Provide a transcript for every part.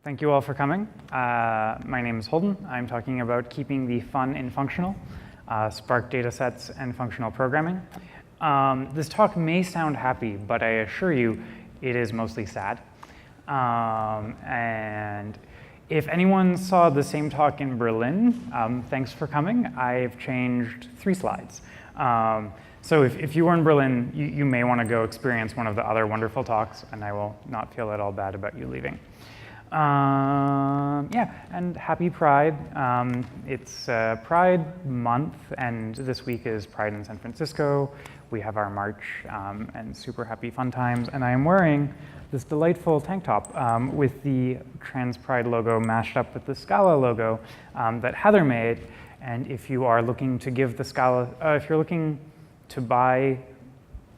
Thank you all for coming. My name is Holden. I'm talking about keeping the fun in functional, Sparc datasets and functional programming. This talk may sound happy, but I assure you it is mostly sad. And if anyone saw the same talk in Berlin, thanks for coming. I've changed 3 slides. So if you were in Berlin, you may want to go experience one of the other wonderful talks, and I will not feel at all bad about you leaving. Yeah, and happy Pride. It's Pride month, and this week is Pride in San Francisco. We have our march and super happy fun times, and I am wearing this delightful tank top with the Trans Pride logo mashed up with the Scala logo that Heather made. And if you are looking to give the Scala, if you're looking to buy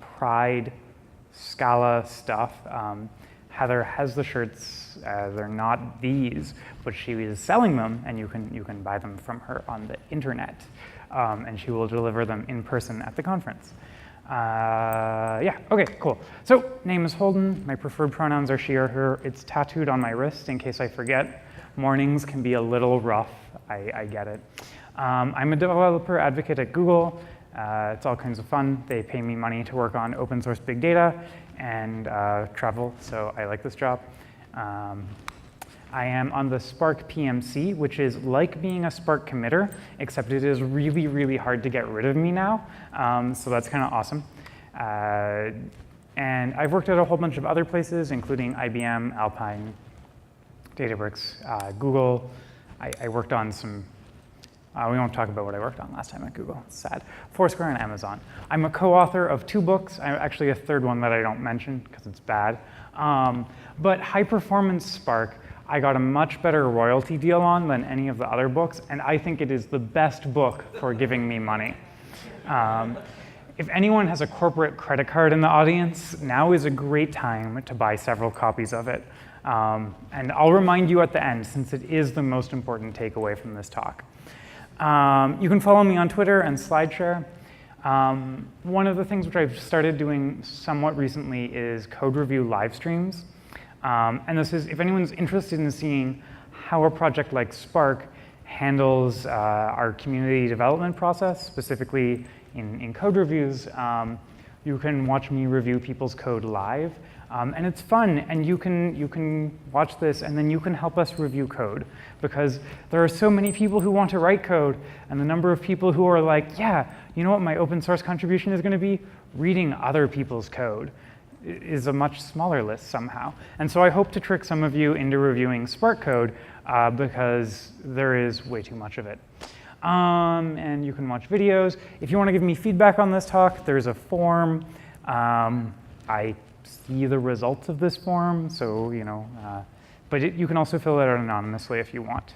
Pride Scala stuff, Heather has the shirts. They're not these, but she is selling them, and you can buy them from her on the internet, and she will deliver them in person at the conference. Yeah, okay, cool. So, name is Holden. My preferred pronouns are she or her. It's tattooed on my wrist in case I forget. Mornings can be a little rough. I get it. I'm a developer advocate at Google. It's all kinds of fun. They pay me money to work on open source big data and travel, so I like this job. I am on the Sparc PMC, which is like being a Sparc committer, except it is really, really hard to get rid of me now, so that's kind of awesome. And I've worked at a whole bunch of other places, including IBM, Alpine, Databricks, Google. I worked on some, we won't talk about what I worked on last time at Google, it's sad. Foursquare and Amazon. I'm a co-author of 2 books, actually a 3rd one that I don't mention because it's bad. But High Performance Sparc, I got a much better royalty deal on than any of the other books, and I think it is the best book for giving me money. If anyone has a corporate credit card in the audience, now is a great time to buy several copies of it. And I'll remind you at the end, since it is the most important takeaway from this talk. You can follow me on Twitter and SlideShare. One of the things which I've started doing somewhat recently is code review live streams. And this is, if anyone's interested in seeing how a project like Sparc handles our community development process, specifically in code reviews, you can watch me review people's code live. And it's fun, and you can watch this, and then you can help us review code, because there are so many people who want to write code, and the number of people who are like, yeah, you know what my open source contribution is going to be? Reading other people's code is a much smaller list somehow. And so I hope to trick some of you into reviewing Sparc code, because there is way too much of it. And you can watch videos. If you want to give me feedback on this talk, there's a form. I see the results of this form, so but you can also fill it out anonymously if you want.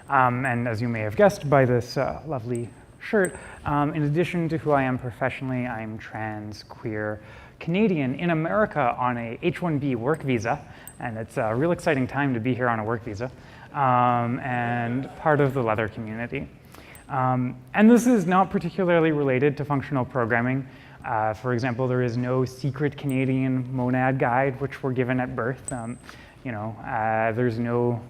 And as you may have guessed by this lovely shirt, in addition to who I am professionally, I'm trans, queer, Canadian in America on a H-1B work visa, and it's a real exciting time to be here on a work visa, and part of the leather community. And this is not particularly related to functional programming. For example, there is no secret Canadian monad guide which we're given at birth. There's no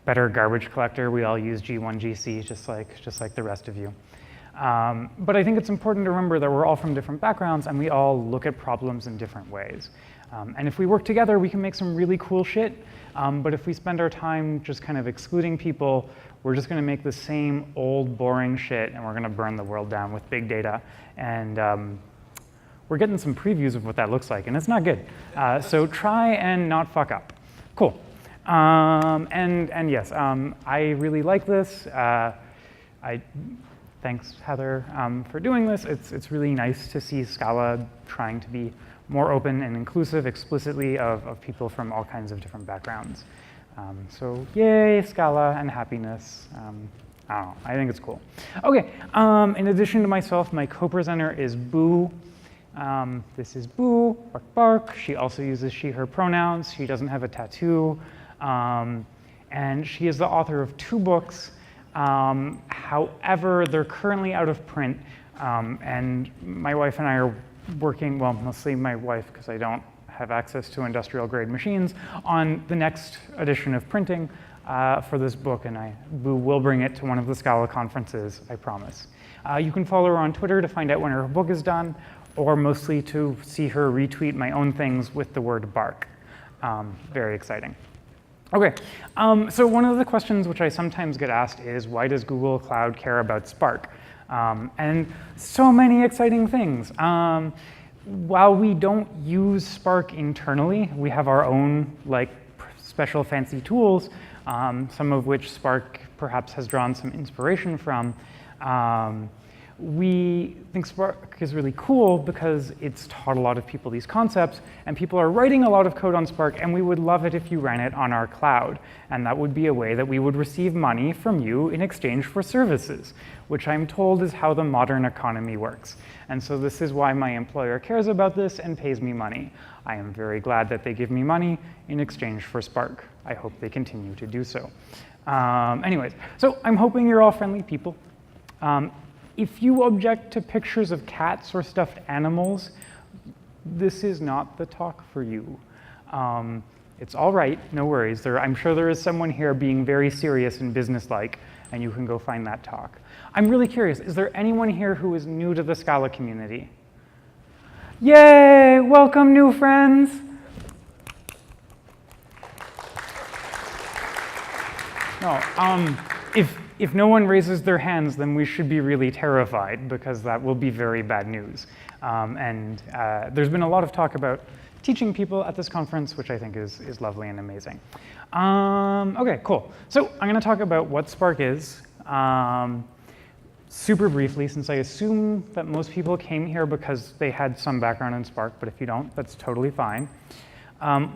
better garbage collector. We all use G1, GC, just like the rest of you. But I think it's important to remember that we're all from different backgrounds, and we all look at problems in different ways. And if we work together, we can make some really cool shit. But if we spend our time just kind of excluding people, we're just going to make the same old, boring shit, and we're going to burn the world down with big data. And we're getting some previews of what that looks like, and it's not good. So try and not fuck up. Cool. And yes, I really like this. Thanks, Heather, for doing this. It's really nice to see Scala trying to be more open and inclusive explicitly of people from all kinds of different backgrounds. So yay, Scala and happiness. I don't know, I think it's cool. Okay, in addition to myself, my co-presenter is Boo. This is Boo, bark bark. She also uses she, her pronouns. She doesn't have a tattoo. And she is the author of 2 books. However, they're currently out of print. And my wife and I are working, well, mostly my wife, because I don't have access to industrial grade machines on the next edition of printing for this book, and I will bring it to one of the Scala conferences, I promise. You can follow her on Twitter to find out when her book is done, or mostly to see her retweet my own things with the word bark. Very exciting. Okay, so one of the questions which I sometimes get asked is, why does Google Cloud care about Spark? And so many exciting things. While we don't use Spark internally, we have our own special fancy tools, some of which Spark perhaps has drawn some inspiration from. We think Spark is really cool because it's taught a lot of people these concepts, and people are writing a lot of code on Spark, and we would love it if you ran it on our cloud. And that would be a way that we would receive money from you in exchange for services, which I'm told is how the modern economy works. And so this is why my employer cares about this and pays me money. I am very glad that they give me money in exchange for Spark. I hope they continue to do so. Anyways, so I'm hoping you're all friendly people. If you object to pictures of cats or stuffed animals, this is not the talk for you. It's all right, no worries. I'm sure there is someone here being very serious and businesslike, and you can go find that talk. I'm really curious, is there anyone here who is new to the Scala community? Yay, welcome new friends. No, if no one raises their hands, then we should be really terrified, because that will be very bad news. There's been a lot of talk about teaching people at this conference, which I think is lovely and amazing. Okay, cool. So I'm going to talk about what Spark is, super briefly, since I assume that most people came here because they had some background in Spark, but if you don't, that's totally fine.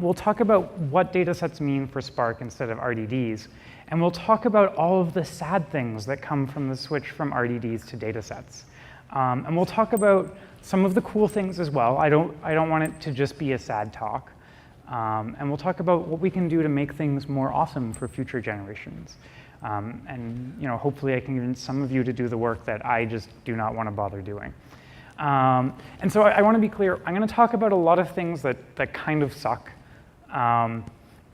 We'll talk about what datasets mean for Spark instead of RDDs. And we'll talk about all of the sad things that come from the switch from RDDs to datasets. And we'll talk about some of the cool things as well. I don't want it to just be a sad talk. And we'll talk about what we can do to make things more awesome for future generations. And hopefully I can convince some of you to do the work that I just do not want to bother doing. And so I want to be clear, I'm going to talk about a lot of things that kind of suck.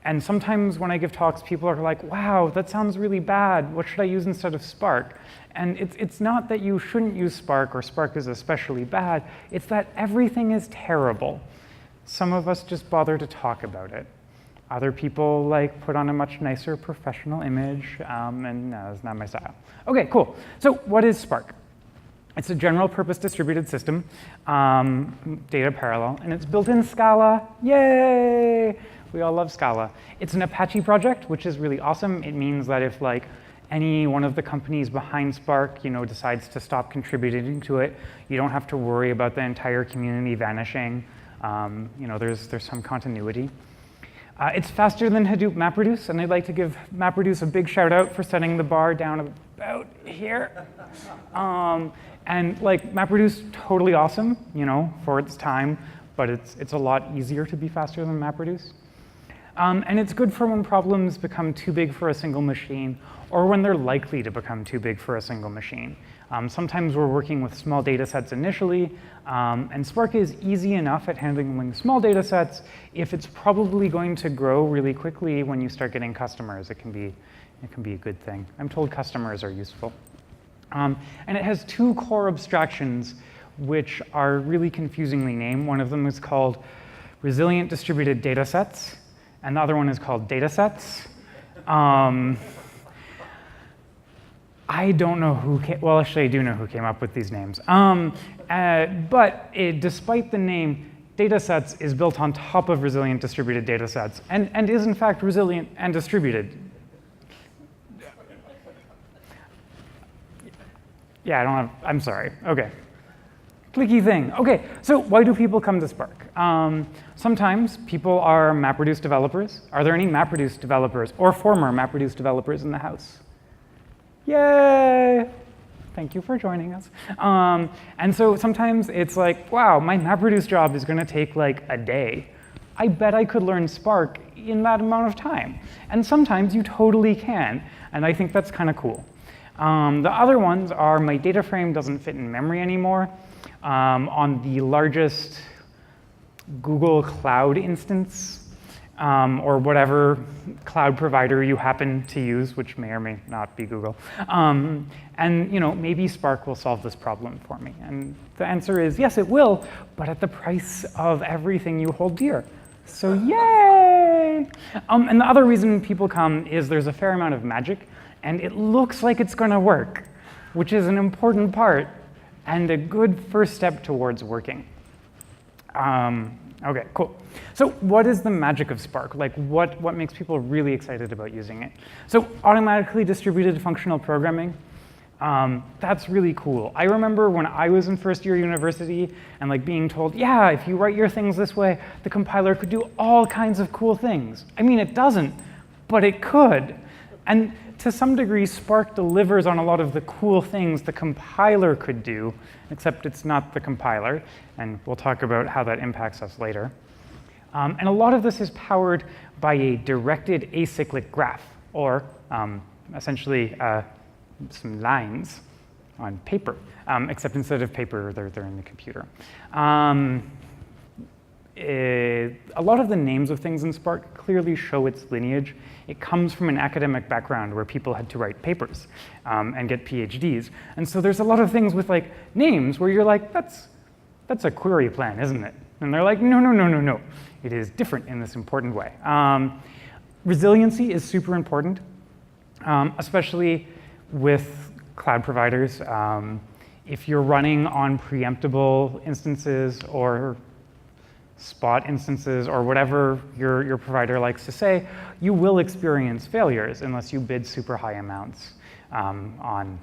And sometimes when I give talks, people are like, wow, that sounds really bad. What should I use instead of Spark? And it's not that you shouldn't use Spark or Spark is especially bad. It's that everything is terrible. Some of us just bother to talk about it. Other people put on a much nicer professional image, and no, it's not my style. Okay, cool. So what is Spark? It's a general purpose distributed system, data parallel, and it's built in Scala. Yay! We all love Scala. It's an Apache project, which is really awesome. It means that if any one of the companies behind Spark decides to stop contributing to it, you don't have to worry about the entire community vanishing. There's some continuity. It's faster than Hadoop MapReduce, and I'd like to give MapReduce a big shout out for setting the bar down about here. And MapReduce, totally awesome, for its time, but it's a lot easier to be faster than MapReduce. And it's good for when problems become too big for a single machine, or when they're likely to become too big for a single machine. Sometimes we're working with small data sets initially, and Spark is easy enough at handling small data sets. If it's probably going to grow really quickly when you start getting customers, it can be a good thing. I'm told customers are useful. And it has two core abstractions, which are really confusingly named. One of them is called Resilient Distributed Datasets, and the other one is called Datasets. I don't know who came, well, actually I do know who came up with these names. But despite the name, Datasets is built on top of Resilient Distributed Datasets, and is in fact resilient and distributed. Yeah, I'm sorry, okay. Clicky thing. Okay, so why do people come to Spark? Sometimes people are MapReduce developers. Are there any MapReduce developers or former MapReduce developers in the house? Yay! Thank you for joining us. And so sometimes it's wow, my MapReduce job is going to take a day. I bet I could learn Spark in that amount of time. And sometimes you totally can, and I think that's kind of cool. The other ones are my data frame doesn't fit in memory anymore. On the largest Google Cloud instance, or whatever cloud provider you happen to use, which may or may not be Google. And maybe Sparc will solve this problem for me. And the answer is yes, it will, but at the price of everything you hold dear. So yay! And the other reason people come is there's a fair amount of magic, and it looks like it's going to work, which is an important part and a good first step towards working. Okay, cool. So what is the magic of Sparc? Like what makes people really excited about using it? So automatically distributed functional programming, that's really cool. I remember when I was in first year university and like being told, yeah, if you write your things this way, the compiler could do all kinds of cool things. I mean, it doesn't, but it could. And to some degree, Sparc delivers on a lot of the cool things the compiler could do, except it's not the compiler, and we'll talk about how that impacts us later. And a lot of this is powered by a directed acyclic graph, or essentially some lines on paper, except instead of paper, they're in the computer. A lot of the names of things in Sparc clearly show its lineage. It comes from an academic background where people had to write papers and get PhDs. And so there's a lot of things with like names where you're like, that's a query plan, isn't it? And they're like, no, no, no, no, no. It is different in this important way. Resiliency is super important, especially with cloud providers. If you're running on preemptible instances or spot instances or whatever your provider likes to say, you will experience failures unless you bid super high amounts on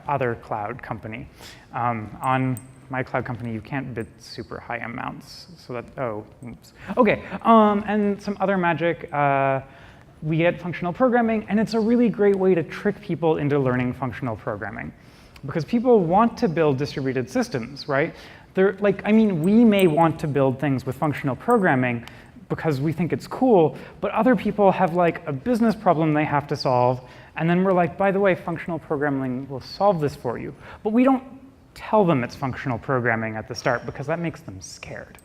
other cloud company. On my cloud company, you can't bid super high amounts. So that, oh, oops. Okay, and some other magic. We get functional programming, and it's a really great way to trick people into learning functional programming. Because people want to build distributed systems, right? They're like, I mean, we may want to build things with functional programming because we think it's cool, but other people have like a business problem they have to solve, and then we're like, by the way, functional programming will solve this for you. But we don't tell them it's functional programming at the start because that makes them scared.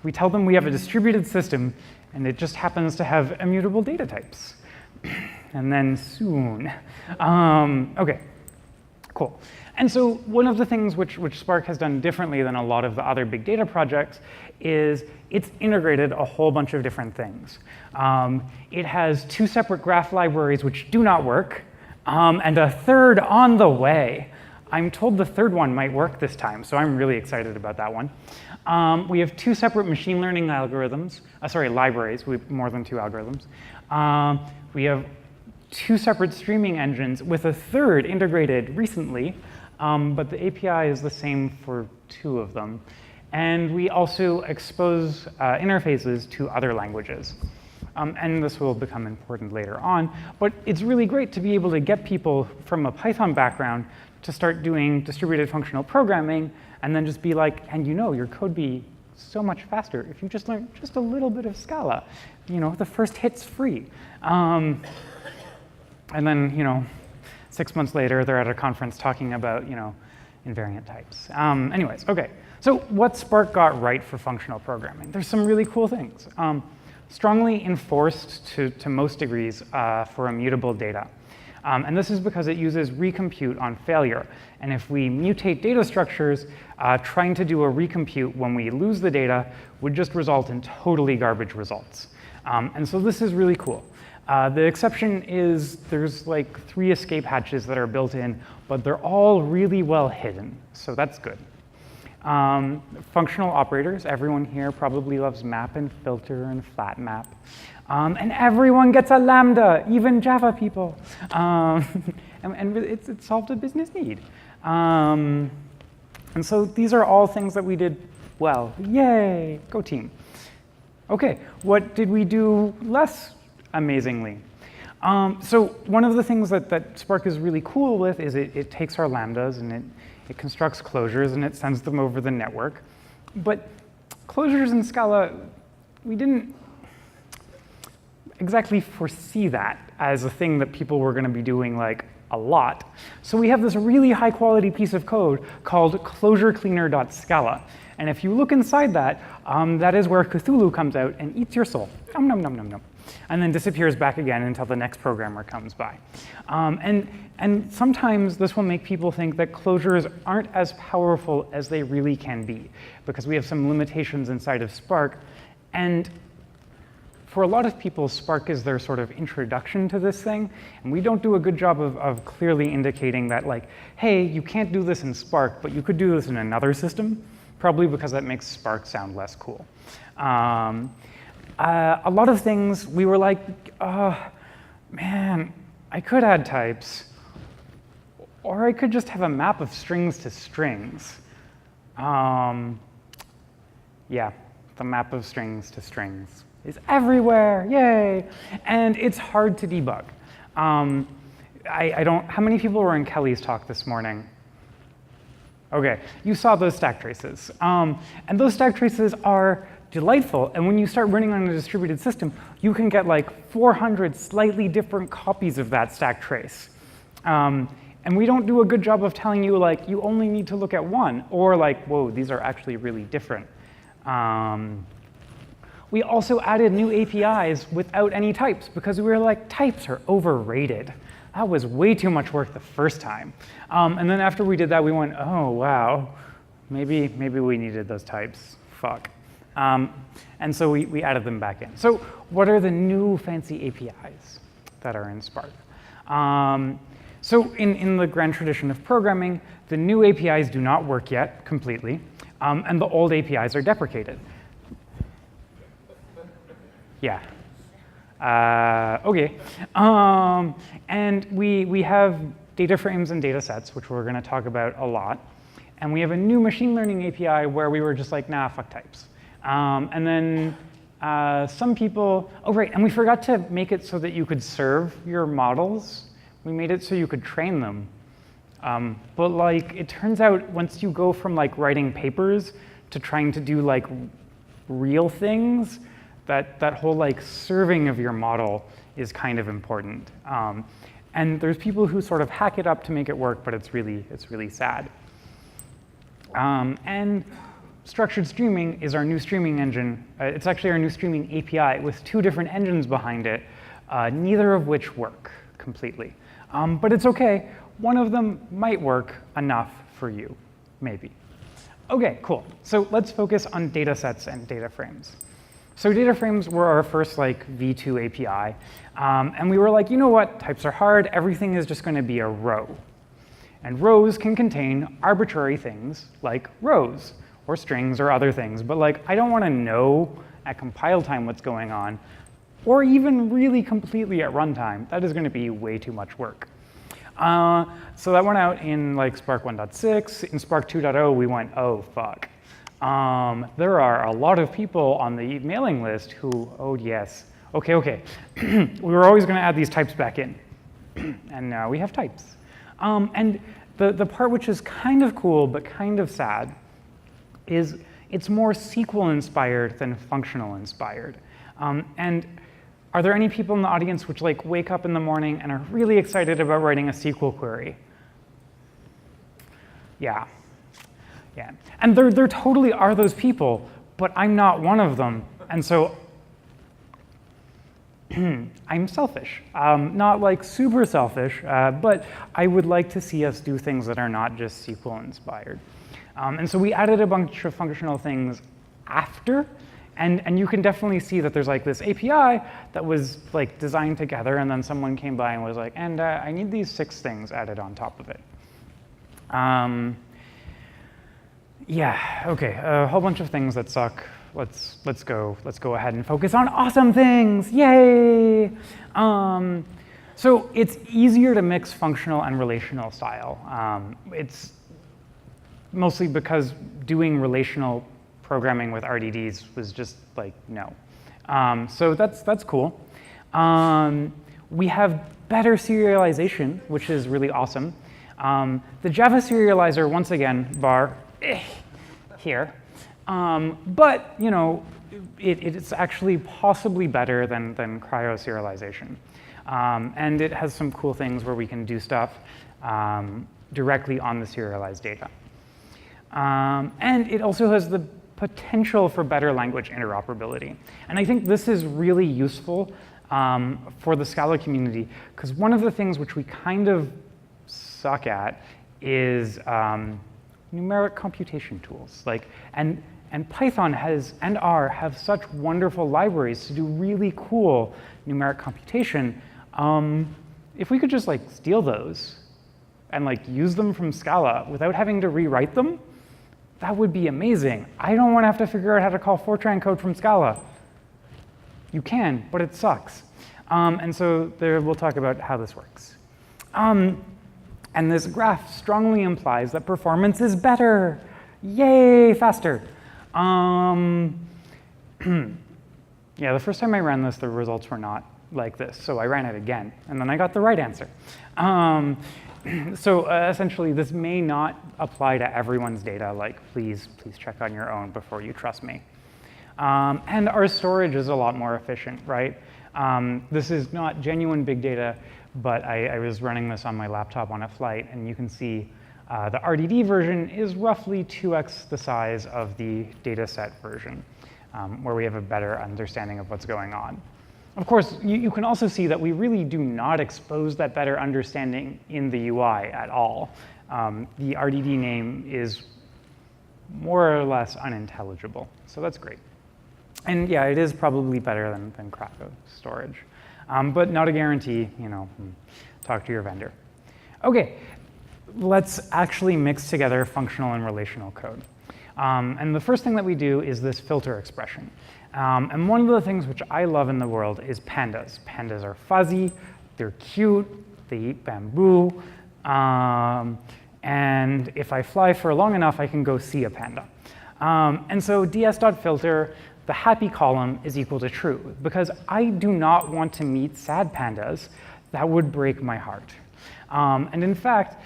We tell them we have a distributed system, and it just happens to have immutable data types. And then soon. Okay, cool. And so one of the things which Sparc has done differently than a lot of the other big data projects is it's integrated a whole bunch of different things. It has 2 separate graph libraries which do not work, and a third on the way. I'm told the third one might work this time, so I'm really excited about that one. We have 2 separate machine learning algorithms, libraries. We have more than 2 algorithms. We have 2 separate streaming engines with a third integrated recently, but the API is the same for 2 of them. And we also expose interfaces to other languages. And this will become important later on. But it's really great to be able to get people from a Python background to start doing distributed functional programming, and then just be like, and your code be so much faster if you just learn just a little bit of Scala. The first hit's free. And then, 6 months later, they're at a conference talking about, invariant types. Anyways, okay. So what Sparc got right for functional programming? There's some really cool things. Strongly enforced to most degrees for immutable data. And this is because it uses recompute on failure. And if we mutate data structures, trying to do a recompute when we lose the data would just result in totally garbage results. And so this is really cool. The exception is there's like 3 escape hatches that are built in, but they're all really well hidden. So that's good. Functional operators. Everyone here probably loves map and filter and flat map. And everyone gets a lambda, even Java people. And it solved a business need. And so these are all things that we did well. Yay, go team. Okay, what did we do less amazingly? So one of the things that Sparc is really cool with is it takes our lambdas and it constructs closures and it sends them over the network. But closures in Scala, we didn't exactly foresee that as a thing that people were going to be doing like a lot. So we have this really high quality piece of code called closurecleaner.scala. And if you look inside that, that is where Cthulhu comes out and eats your soul. Nom, nom, nom, nom, nom. And then disappears back again until the next programmer comes by. And sometimes this will make people think that closures aren't as powerful as they really can be, because we have some limitations inside of Sparc. And for a lot of people, Sparc is their sort of introduction to this thing, and we don't do a good job of clearly indicating that, like, hey, you can't do this in Sparc, but you could do this in another system, probably because that makes Sparc sound less cool. A lot of things, we were like, man, I could add types, or I could just have a map of strings to strings. Yeah, the map of strings to strings is everywhere, yay! And it's hard to debug. I don't, how many people were in Kelly's talk this morning? Okay, you saw those stack traces. And those stack traces are delightful, and when you start running on a distributed system, you can get like 400 slightly different copies of that stack trace. And we don't do a good job of telling you, like, you only need to look at one, or like, whoa, these are actually really different. We also added new APIs without any types, because we were like, types are overrated. That was way too much work the first time. And then after we did that, we went, oh, wow, maybe we needed those types, fuck. And so we added them back in. So what are the new fancy APIs that are in Sparc? So in the grand tradition of programming, the new APIs do not work yet completely, and the old APIs are deprecated. Yeah. Okay. And we have data frames and data sets, which we're going to talk about a lot. And we have a new machine learning API where we were just like, nah, fuck types. And then some people, oh right, and we forgot to make it so that you could serve your models. We made it so you could train them. But like, it turns out once you go from like writing papers to trying to do like real things, that whole like serving of your model is kind of important. And there's people who sort of hack it up to make it work, but it's really sad. And structured streaming is our new streaming engine. It's actually our new streaming API with two different engines behind it, neither of which work completely. But it's okay. One of them might work enough for you, maybe. Okay, cool. So let's focus on data sets and data frames. So data frames were our first like V2 API. And we were like, you know what? Types are hard. Everything is just going to be a row. And rows can contain arbitrary things like rows or strings or other things. But like, I don't want to know at compile time what's going on, or even really completely at runtime. That is going to be way too much work. So that went out in like Sparc 1.6. In Sparc 2.0, we went, oh, fuck. There are a lot of people on the mailing list who, oh, yes. Okay. We were always going to add these types back in. And now we have types. And the part which is kind of cool but kind of sad is it's more SQL-inspired than functional-inspired. And are there any people in the audience which like wake up in the morning and are really excited about writing a SQL query? Yeah. And there totally are those people, but I'm not one of them. And so I'm selfish. Not like super selfish, but I would like to see us do things that are not just SQL-inspired. And so we added a bunch of functional things after, and you can definitely see that there's like this API that was like designed together, and then someone came by and was like, and I need these 6 things added on top of it. Yeah, okay, a whole bunch of things that suck. Let's go ahead and focus on awesome things, yay! So it's easier to mix functional and relational style. It's mostly because doing relational programming with RDDs was just like, no. So that's cool. We have better serialization, which is really awesome. The Java serializer, once again, var here. But you know, it's actually possibly better than cryo serialization. And it has some cool things where we can do stuff directly on the serialized data. And it also has the potential for better language interoperability. And I think this is really useful for the Scala community, because one of the things which we kind of suck at is numeric computation tools. And Python and R have such wonderful libraries to do really cool numeric computation. If we could just steal those and use them from Scala without having to rewrite them, that would be amazing. I don't want to have to figure out how to call Fortran code from Scala. You can, but it sucks. And so we'll talk about how this works. And this graph strongly implies that performance is better. Yay, faster. Yeah, the first time I ran this, the results were not like this. So I ran it again, and then I got the right answer. So essentially, this may not apply to everyone's data. Please check on your own before you trust me. And our storage is a lot more efficient, right? This is not genuine big data, but I was running this on my laptop on a flight, and you can see the RDD version is roughly 2x the size of the dataset version, where we have a better understanding of what's going on. Of course, you can also see that we really do not expose that better understanding in the UI at all. The RDD name is more or less unintelligible, so that's great. And yeah, it is probably better than Karau storage, but not a guarantee. Talk to your vendor. Okay, let's actually mix together functional and relational code. And the first thing that we do is this filter expression. And one of the things which I love in the world is pandas. Pandas are fuzzy, they're cute, they eat bamboo, and if I fly for long enough, I can go see a panda. And so ds.filter, the happy column is equal to true, because I do not want to meet sad pandas. That would break my heart. And in fact,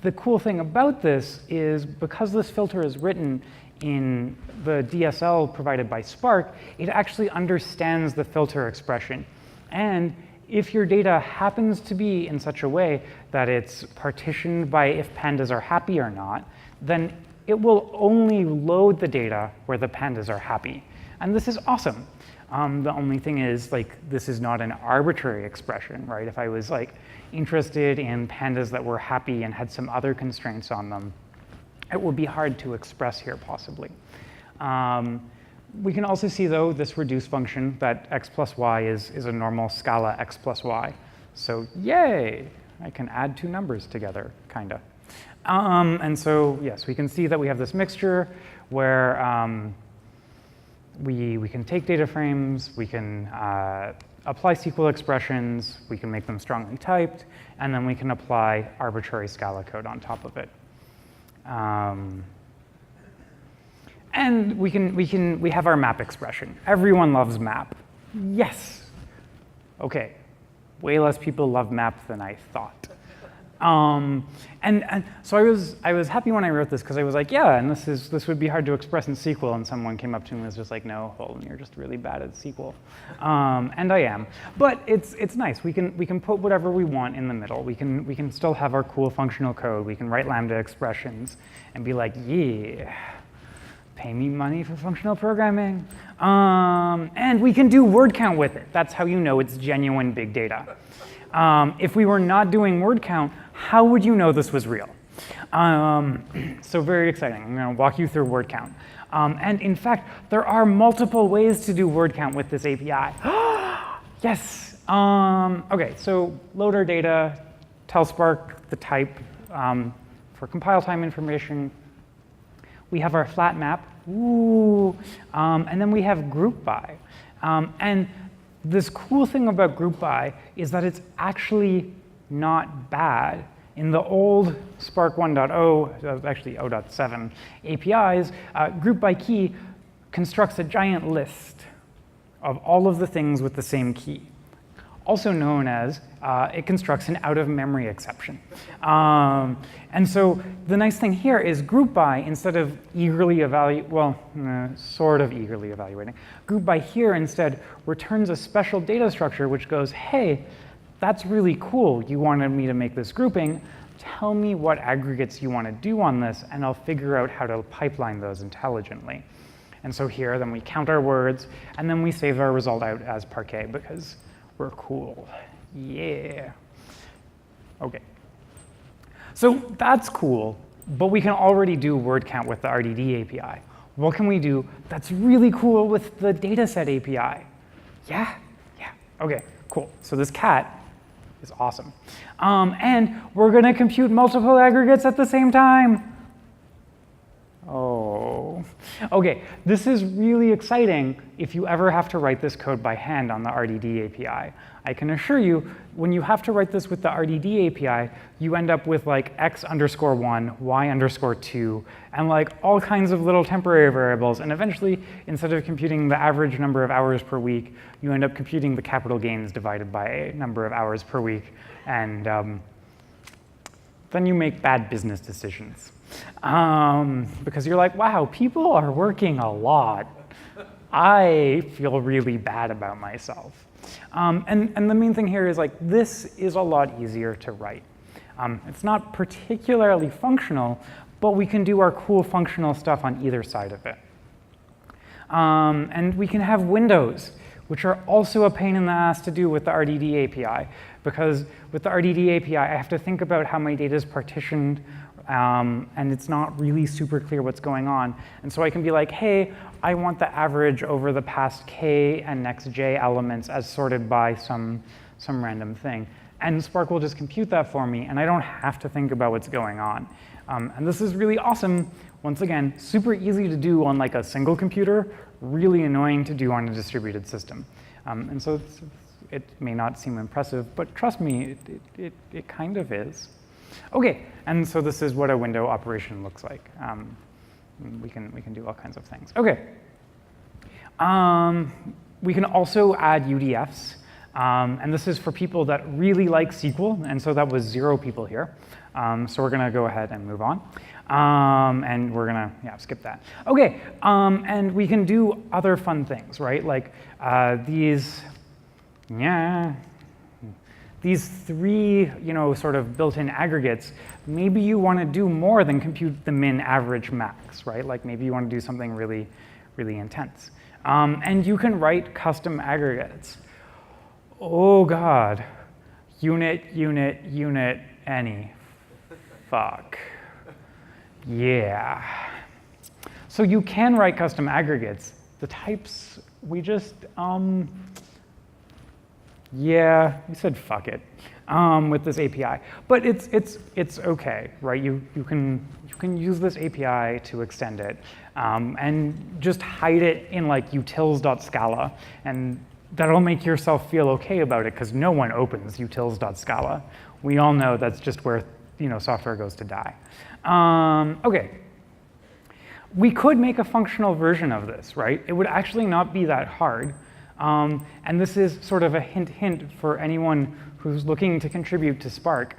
the cool thing about this is because this filter is written in the DSL provided by Sparc, it actually understands the filter expression. And if your data happens to be in such a way that it's partitioned by if pandas are happy or not, then it will only load the data where the pandas are happy. And this is awesome. The only thing is, this is not an arbitrary expression, right? If I was interested in pandas that were happy and had some other constraints on them, it would be hard to express here, possibly. We can also see, though, this reduce function, that x plus y is a normal Scala x plus y. So yay, I can add two numbers together, kind of. And so, yes, we can see that we have this mixture where we can take data frames, we can apply SQL expressions, we can make them strongly typed, and then we can apply arbitrary Scala code on top of it. And we have our map expression. Everyone loves map. Yes. Okay. Way less people love map than I thought. And so I was happy when I wrote this, because I was like, yeah, and this would be hard to express in SQL. And someone came up to me and was just like, no, Holden, you're just really bad at SQL. And I am. But it's nice. We can put whatever we want in the middle. We can still have our cool functional code. We can write Lambda expressions and be like, yeah, pay me money for functional programming. And we can do word count with it. That's how you know it's genuine big data. If we were not doing word count, how would you know this was real? So very exciting. I'm going to walk you through word count. And in fact, there are multiple ways to do word count with this API. Yes. OK, so load our data, tell Sparc the type for compile time information. We have our flat map. Ooh. And then we have group by. And this cool thing about group by is that it's actually not bad. In the old Sparc 1.0, actually 0.7 APIs, group by key constructs a giant list of all of the things with the same key, also known as it constructs an out-of-memory exception. And so the nice thing here is group by, instead of eagerly sort of eagerly evaluating, group by here instead returns a special data structure which goes, hey, that's really cool. You wanted me to make this grouping. tell me what aggregates you want to do on this, and I'll figure out how to pipeline those intelligently. And so here, then we count our words, and then we save our result out as Parquet because we're cool. Yeah. Okay. So that's cool, but we can already do word count with the RDD API. What can we do that's really cool with the dataset API? Yeah? Yeah. Okay, cool. So this cat is awesome. And we're going to compute multiple aggregates at the same time. Oh. Okay, this is really exciting if you ever have to write this code by hand on the RDD API. I can assure you, when you have to write this with the RDD API, you end up with like x_1, y_2, and like all kinds of little temporary variables. And eventually, instead of computing the average number of hours per week, you end up computing the capital gains divided by a number of hours per week. And then you make bad business decisions. Because you're like, wow, people are working a lot. I feel really bad about myself. And the main thing here is like, this is a lot easier to write. It's not particularly functional, but we can do our cool functional stuff on either side of it. And we can have windows, which are also a pain in the ass to do with the RDD API. Because with the RDD API, I have to think about how my data is partitioned, and it's not really super clear what's going on. And so I can be like, hey, I want the average over the past k and next j elements as sorted by some random thing. And Sparc will just compute that for me, and I don't have to think about what's going on. And this is really awesome. Once again, super easy to do on like a single computer, really annoying to do on a distributed system. And so it may not seem impressive, but trust me, it kind of is. Okay, and so this is what a window operation looks like. We can do all kinds of things. Okay. We can also add UDFs. And this is for people that really like SQL, and so that was 0 people here. So we're gonna go ahead and move on. And we're gonna, skip that. Okay, and we can do other fun things, right? Like these 3, sort of built-in aggregates, maybe you want to do more than compute the min, average, max, right? Like maybe you want to do something really, really intense. And you can write custom aggregates. Oh God, unit, any. Fuck. Yeah. So you can write custom aggregates. The types, we just, yeah, we said fuck it with this API, but it's okay, right? You can use this API to extend it and just hide it in like utils.scala, and that'll make yourself feel okay about it because no one opens utils.scala. We all know that's just where software goes to die. Okay. We could make a functional version of this, right? It would actually not be that hard. And this is sort of a hint for anyone who's looking to contribute to Sparc.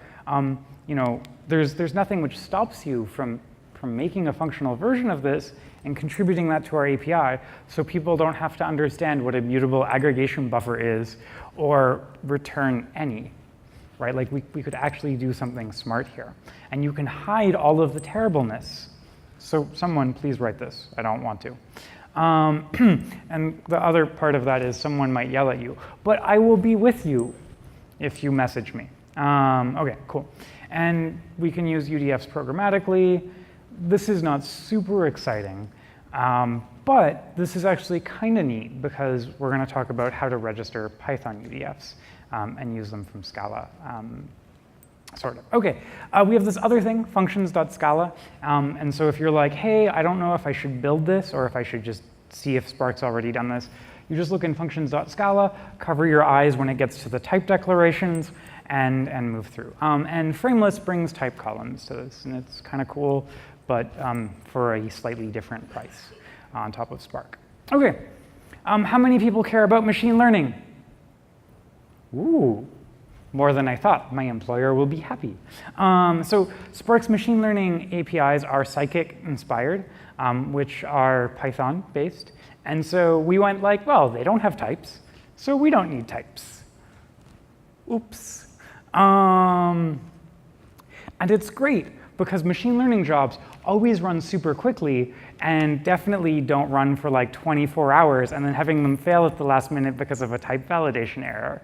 There's nothing which stops you from making a functional version of this and contributing that to our API, so people don't have to understand what a mutable aggregation buffer is or return any, right? Like we could actually do something smart here. And you can hide all of the terribleness. So someone please write this. I don't want to. And the other part of that is someone might yell at you, but I will be with you if you message me. Okay, cool. And we can use UDFs programmatically. This is not super exciting, but this is actually kind of neat because we're going to talk about how to register Python UDFs and use them from Scala. Sort of. Okay, we have this other thing, functions.scala. And so if you're like, hey, I don't know if I should build this or if I should just see if Sparc's already done this, you just look in functions.scala, cover your eyes when it gets to the type declarations, and move through. And Frameless brings type columns to this, and it's kind of cool, but for a slightly different price on top of Sparc. Okay, how many people care about machine learning? Ooh. More than I thought. My employer will be happy. So Sparc's machine learning APIs are Scikit-inspired, which are Python-based. And so we went like, well, they don't have types, so we don't need types. Oops. And it's great because machine learning jobs always run super quickly and definitely don't run for like 24 hours and then having them fail at the last minute because of a type validation error,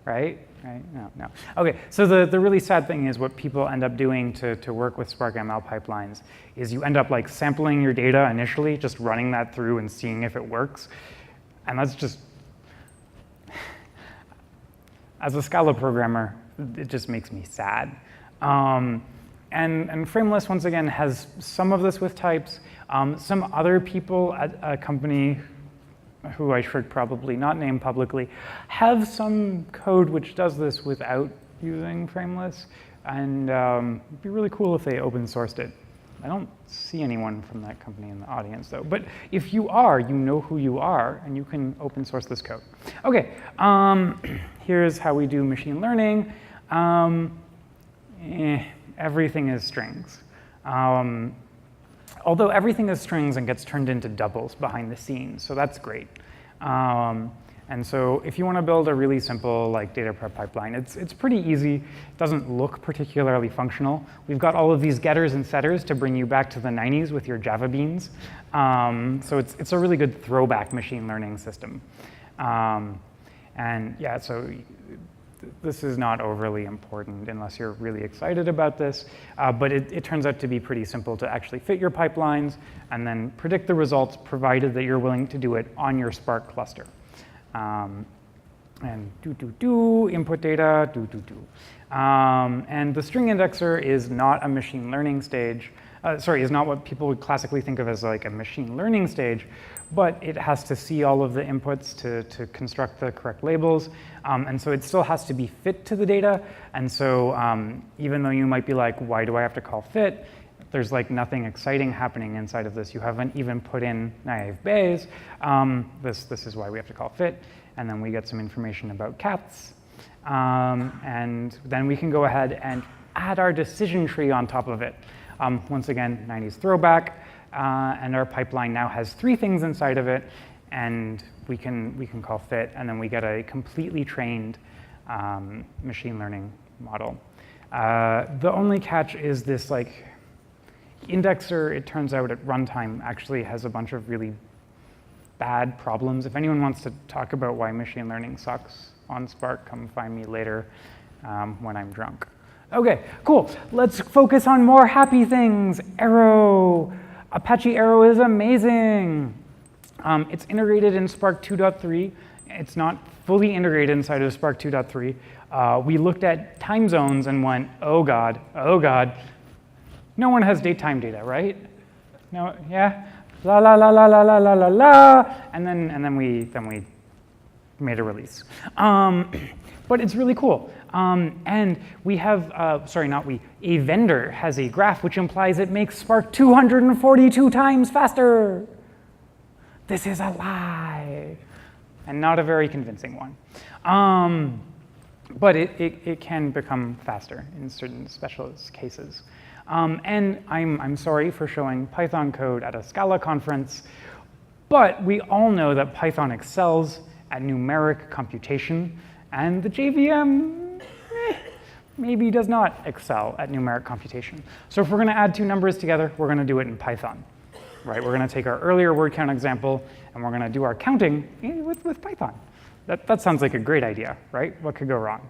right? Right? No. Okay, so the really sad thing is what people end up doing to work with Spark ML pipelines is you end up like sampling your data initially, just running that through and seeing if it works. And that's just, as a Scala programmer, it just makes me sad. And Frameless, once again, has some of this with types. Some other people at a company who I should probably not name publicly, have some code which does this without using Frameless, and it'd be really cool if they open sourced it. I don't see anyone from that company in the audience though, but if you are, you know who you are, and you can open source this code. Okay, here's how we do machine learning. Everything is strings. Although everything is strings and gets turned into doubles behind the scenes, so that's great. And so if you want to build a really simple like data prep pipeline, it's pretty easy. It doesn't look particularly functional. We've got all of these getters and setters to bring you back to the 90s with your Java beans. So it's a really good throwback machine learning system. And yeah, so this is not overly important unless you're really excited about this, but it turns out to be pretty simple to actually fit your pipelines and then predict the results provided that you're willing to do it on your Spark cluster. And input data, and the string indexer is not a machine learning stage, is not what people would classically think of as like a machine learning stage, but it has to see all of the inputs to construct the correct labels. And so it still has to be fit to the data. And so even though you might be like, why do I have to call fit? There's like nothing exciting happening inside of this. You haven't even put in naive Bayes. This is why we have to call fit. And then we get some information about cats. And then we can go ahead and add our decision tree on top of it. Once again, 90s throwback. And our pipeline now has 3 things inside of it, and we can call fit, and then we get a completely trained machine learning model. The only catch is this like indexer, it turns out at runtime actually has a bunch of really bad problems. If anyone wants to talk about why machine learning sucks on Spark, come find me later when I'm drunk. Okay, cool. Let's focus on more happy things. Arrow. Apache Arrow is amazing. It's integrated in Spark 2.3. It's not fully integrated inside of Spark 2.3. We looked at time zones and went, oh God. No one has daytime data, right? No, yeah? La la la la la la la la la. And then we made a release. But it's really cool. And we have, a vendor has a graph which implies it makes Spark 242 times faster. This is a lie, and not a very convincing one. But it can become faster in certain specialist cases. And I'm sorry for showing Python code at a Scala conference, but we all know that Python excels at numeric computation, and the JVM maybe does not excel at numeric computation. So if we're going to add 2 numbers together, we're going to do it in Python. Right? We're going to take our earlier word count example, and we're going to do our counting with Python. That sounds like a great idea, right? What could go wrong?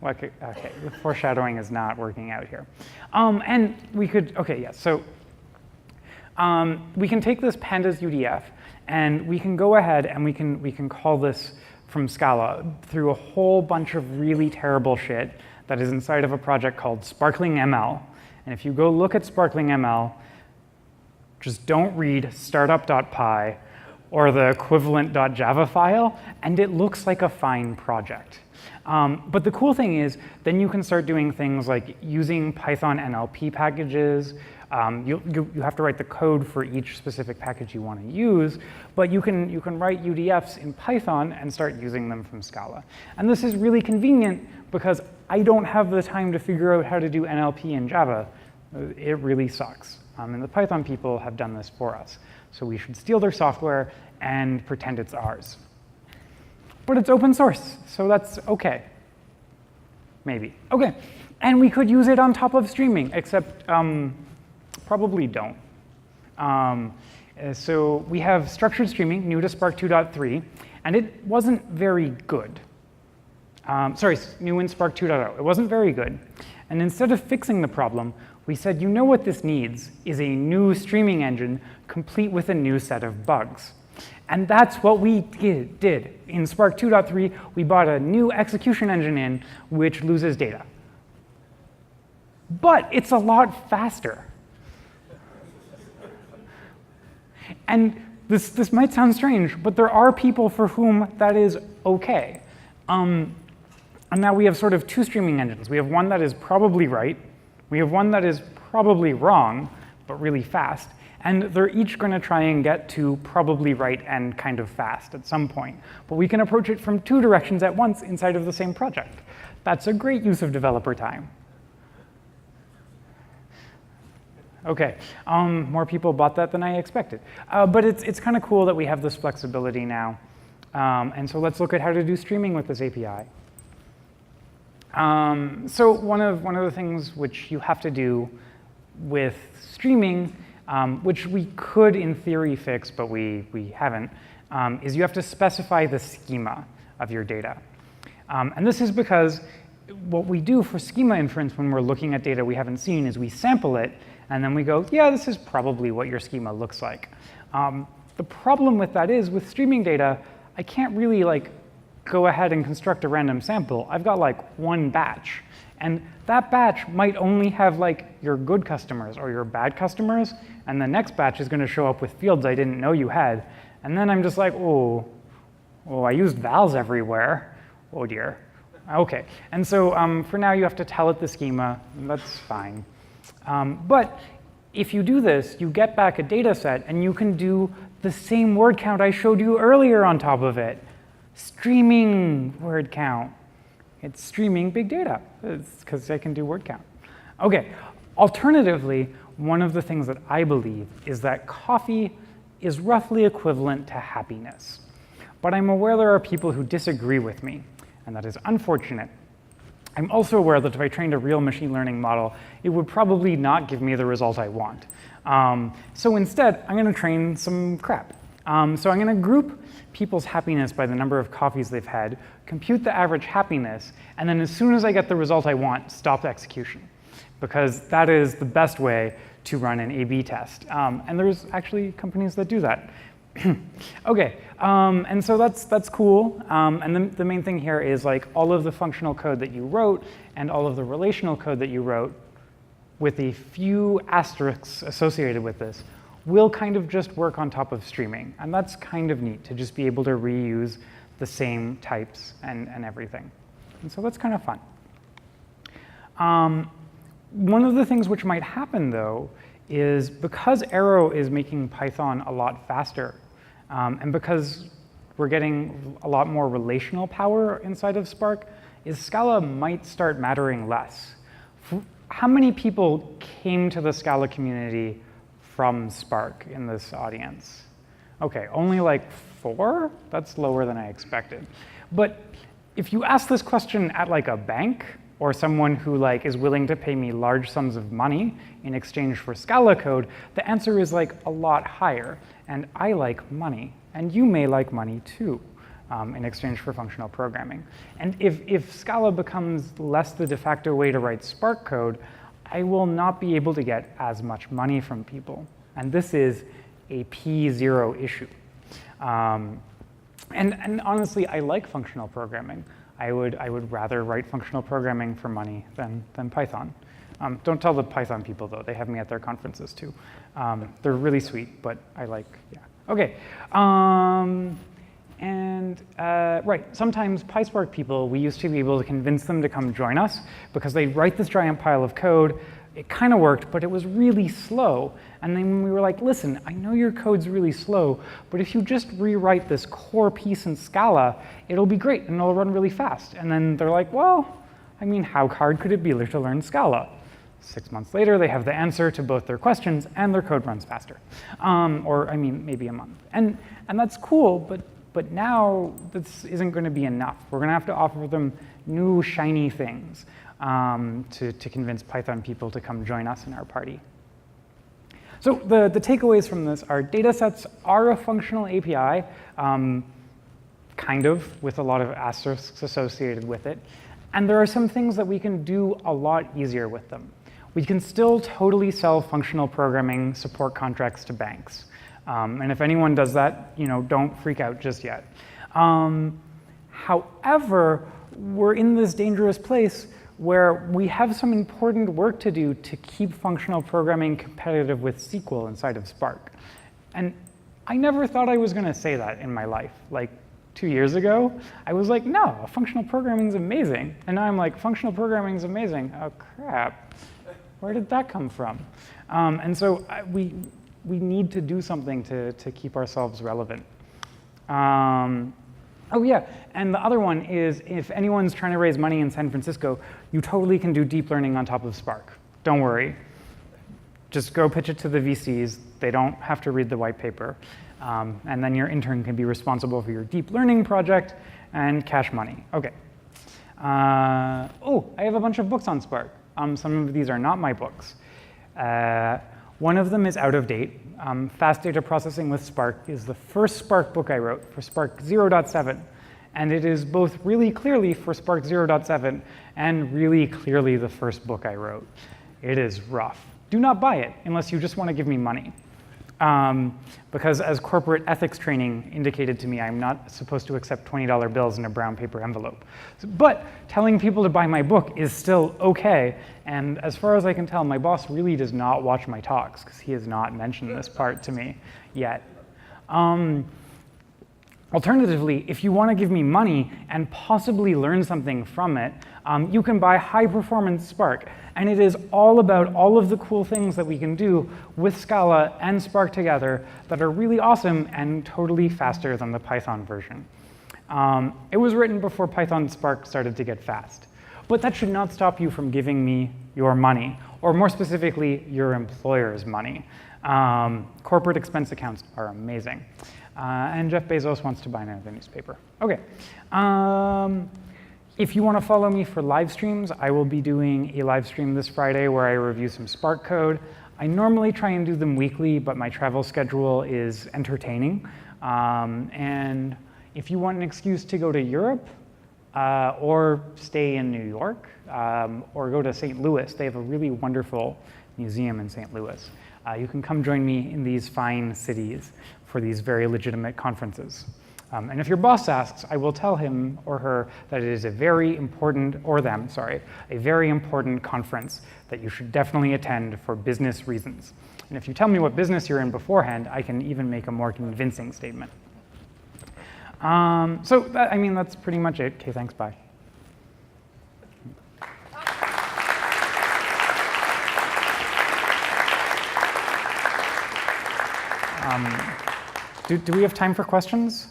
Okay, the foreshadowing is not working out here. And we could, so we can take this pandas UDF, and we can go ahead and we can call this from Scala through a whole bunch of really terrible shit that is inside of a project called Sparkling ML. And if you go look at Sparkling ML, just don't read startup.py or the equivalent .java file, and it looks like a fine project. But the cool thing is, then you can start doing things like using Python NLP packages. You have to write the code for each specific package you want to use, but you can write UDFs in Python and start using them from Scala. And this is really convenient because I don't have the time to figure out how to do NLP in Java. It really sucks. And the Python people have done this for us. So we should steal their software and pretend it's ours. But it's open source, so that's okay. Maybe. Okay, And we could use it on top of streaming, except probably don't. So we have structured streaming, new to Sparc 2.3, and it wasn't very good. Sorry, new in Sparc 2.0. It wasn't very good. And instead of fixing the problem, we said, you know what this needs is a new streaming engine complete with a new set of bugs. And that's what we did. In Sparc 2.3, we bought a new execution engine in which loses data. But it's a lot faster. And this might sound strange, but there are people for whom that is OK. And now we have sort of two streaming engines. We have one that is probably right. We have one that is probably wrong, but really fast. And they're each going to try and get to probably right and kind of fast at some point. But we can approach it from two directions at once inside of the same project. That's a great use of developer time. OK, more people bought that than I expected. But it's kind of cool that we have this flexibility now. And so let's look at how to do streaming with this API. So one of the things which you have to do with streaming, which we could in theory fix, but we haven't, is you have to specify the schema of your data. And this is because what we do for schema inference when we're looking at data we haven't seen is we sample it, and then we go, yeah, this is probably what your schema looks like. The problem with that is with streaming data, I can't really go ahead and construct a random sample. I've got one batch. And that batch might only have your good customers or your bad customers, and the next batch is going to show up with fields I didn't know you had. And then I'm just like, oh, I used vals everywhere. Oh dear. OK. And so for now, you have to tell it the schema. And that's fine. But if you do this, you get back a data set, and you can do the same word count I showed you earlier on top of it. Streaming word count. It's streaming big data. It's because I can do word count. OK. Alternatively, one of the things that I believe is that coffee is roughly equivalent to happiness. But I'm aware there are people who disagree with me, and that is unfortunate. I'm also aware that if I trained a real machine learning model, it would probably not give me the result I want. So instead, I'm going to train some crap. So I'm going to group people's happiness by the number of coffees they've had, compute the average happiness, and then as soon as I get the result I want, stop the execution. Because that is the best way to run an A/B test. And there's actually companies that do that. OK, and so that's cool. And the main thing here is all of the functional code that you wrote and all of the relational code that you wrote, with a few asterisks associated with this, will kind of just work on top of streaming. And that's kind of neat to just be able to reuse the same types and everything. And so that's kind of fun. One of the things which might happen, though, is because Arrow is making Python a lot faster, and because we're getting a lot more relational power inside of Sparc, is Scala might start mattering less. How many people came to the Scala community from Sparc in this audience? OK, only 4? That's lower than I expected. But if you ask this question at a bank, or someone who is willing to pay me large sums of money in exchange for Scala code, the answer is a lot higher. And I like money. And you may like money too, in exchange for functional programming. And if Scala becomes less the de facto way to write Sparc code, I will not be able to get as much money from people. And this is a P0 issue. And honestly, I like functional programming. I would rather write functional programming for money than Python. Don't tell the Python people, though. They have me at their conferences, too. They're really sweet, but I yeah. OK. Right, sometimes PySpark people, we used to be able to convince them to come join us because they'd write this giant pile of code. It kind of worked, but it was really slow. And then we were like, listen, I know your code's really slow, but if you just rewrite this core piece in Scala, it'll be great, and it'll run really fast. And then they're like, well, I mean, how hard could it be to learn Scala? 6 months later, they have the answer to both their questions, and their code runs faster. Or, I mean, maybe a month. And that's cool, but now this isn't going to be enough. We're going to have to offer them new, shiny things. to convince Python people to come join us in our party. So the takeaways from this are datasets are a functional API, kind of, with a lot of asterisks associated with it. And there are some things that we can do a lot easier with them. We can still totally sell functional programming support contracts to banks. And if anyone does that, don't freak out just yet. However, we're in this dangerous place where we have some important work to do to keep functional programming competitive with SQL inside of Sparc. And I never thought I was going to say that in my life. Like 2 years ago, I was like, no, functional programming is amazing. And now I'm like, functional programming is amazing. Oh, crap. Where did that come from? And so we need to do something to keep ourselves relevant. Oh yeah, and the other one is if anyone's trying to raise money in San Francisco, you totally can do deep learning on top of Sparc. Don't worry. Just go pitch it to the VCs. They don't have to read the white paper. And then your intern can be responsible for your deep learning project and cash money. Okay. Oh, I have a bunch of books on Sparc. Some of these are not my books. One of them is out of date. Fast Data Processing with Sparc is the first Sparc book I wrote for Sparc 0.7. And it is both really clearly for Sparc 0.7 and really clearly the first book I wrote. It is rough. Do not buy it unless you just want to give me money. Because as corporate ethics training indicated to me, I'm not supposed to accept $20 bills in a brown paper envelope. But telling people to buy my book is still okay. And as far as I can tell, my boss really does not watch my talks because he has not mentioned this part to me yet. Alternatively, if you want to give me money and possibly learn something from it, you can buy high-performance Sparc. And it is all about all of the cool things that we can do with Scala and Sparc together that are really awesome and totally faster than the Python version. It was written before Python Sparc started to get fast. But that should not stop you from giving me your money, or more specifically, your employer's money. Corporate expense accounts are amazing. And Jeff Bezos wants to buy another newspaper. Okay. If you want to follow me for live streams, I will be doing a live stream this Friday where I review some Sparc code. I normally try and do them weekly, but my travel schedule is entertaining. And if you want an excuse to go to Europe, or stay in New York, or go to St. Louis, they have a really wonderful museum in St. Louis. You can come join me in these fine cities for these very legitimate conferences. And if your boss asks, I will tell him or her that it is a very important, or them, sorry, a very important conference that you should definitely attend for business reasons. And if you tell me what business you're in beforehand, I can even make a more convincing statement. So that's pretty much it. Okay, thanks, bye. Do we have time for questions?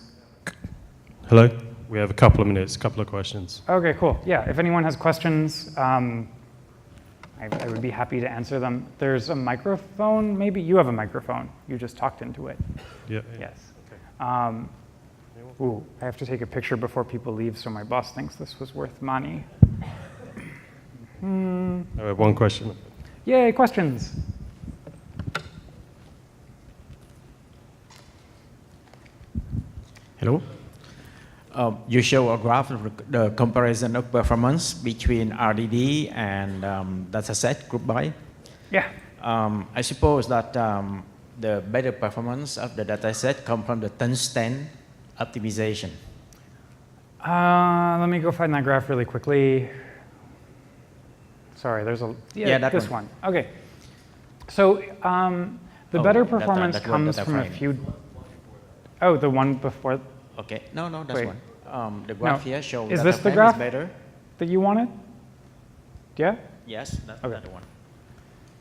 Hello. We have a couple of minutes, a couple of questions. Okay, cool. Yeah, if anyone has questions, I would be happy to answer them. There's a microphone, maybe? You have a microphone. You just talked into it. Yeah. Yes. Okay. Ooh, I have to take a picture before people leave so my boss thinks this was worth money. I have one question. Yay, questions. Hello. You show a graph of the comparison of performance between RDD and dataset group by. Yeah. I suppose that the better performance of the dataset come from the tungsten optimization. Let me go find that graph really quickly. Sorry, there's a, this one. Okay. So the better performance comes from a few. Oh, the one before. Okay, no, that's one. The graph here shows is that this the the frame graph is better. That you wanted? Yeah? Yes, that's the one.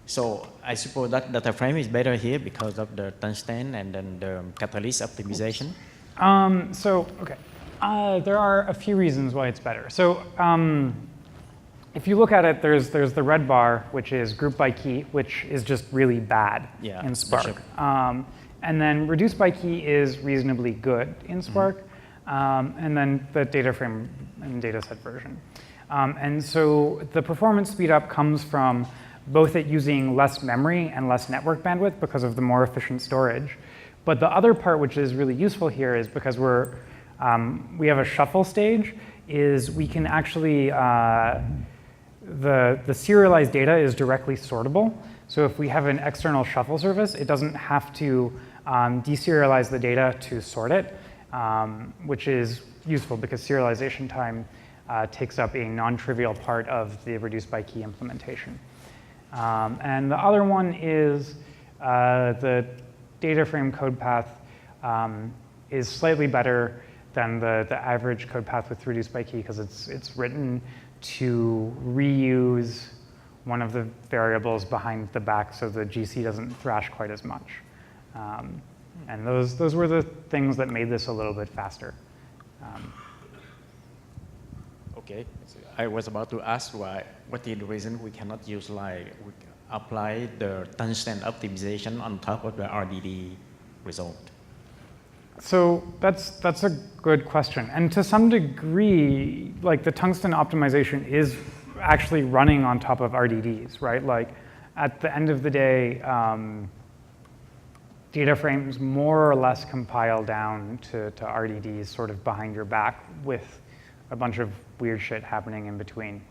So I suppose that data frame is better here because of the tungsten and then the catalyst optimization. There are a few reasons why it's better. So if you look at it, there's the red bar, which is group by key, which is just really bad in Sparc. And then reduce by key is reasonably good in Sparc. And then the data frame and dataset version. And so the performance speed up comes from both it using less memory and less network bandwidth because of the more efficient storage. But the other part which is really useful here is because we have a shuffle stage, is we can actually, the serialized data is directly sortable. So if we have an external shuffle service, it doesn't have to deserialize the data to sort it, which is useful because serialization time takes up a non-trivial part of the reduced by key implementation. And the other one is the data frame code path is slightly better than the average code path with reduced by key because it's written to reuse one of the variables behind the back so the GC doesn't thrash quite as much. And those were the things that made this a little bit faster. Okay, I was about to ask what is the reason we cannot use we apply the tungsten optimization on top of the RDD result? So that's a good question. And to some degree, like the tungsten optimization is actually running on top of RDDs, right? Like at the end of the day, data frames more or less compile down to RDDs sort of behind your back with a bunch of weird shit happening in between.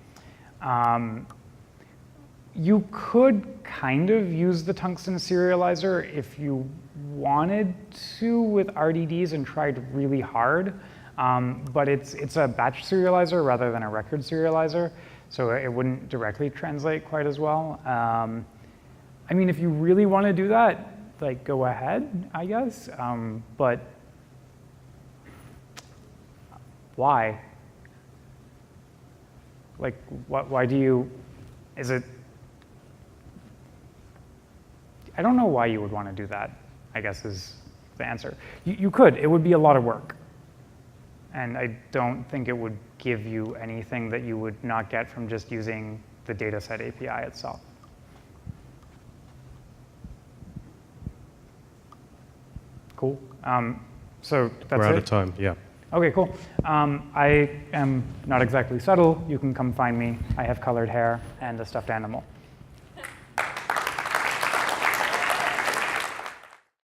You could kind of use the tungsten serializer if you wanted to with RDDs and tried really hard, but it's a batch serializer rather than a record serializer, so it wouldn't directly translate quite as well. I mean, if you really want to do that, like go ahead, I guess, but why? Like, why do you, is it, I don't know why you would want to do that, I guess is the answer. You could, it would be a lot of work. And I don't think it would give you anything that you would not get from just using the dataset API itself. Cool. So that's it? We're out of time, yeah. Okay, cool. I am not exactly subtle. You can come find me. I have colored hair and a stuffed animal.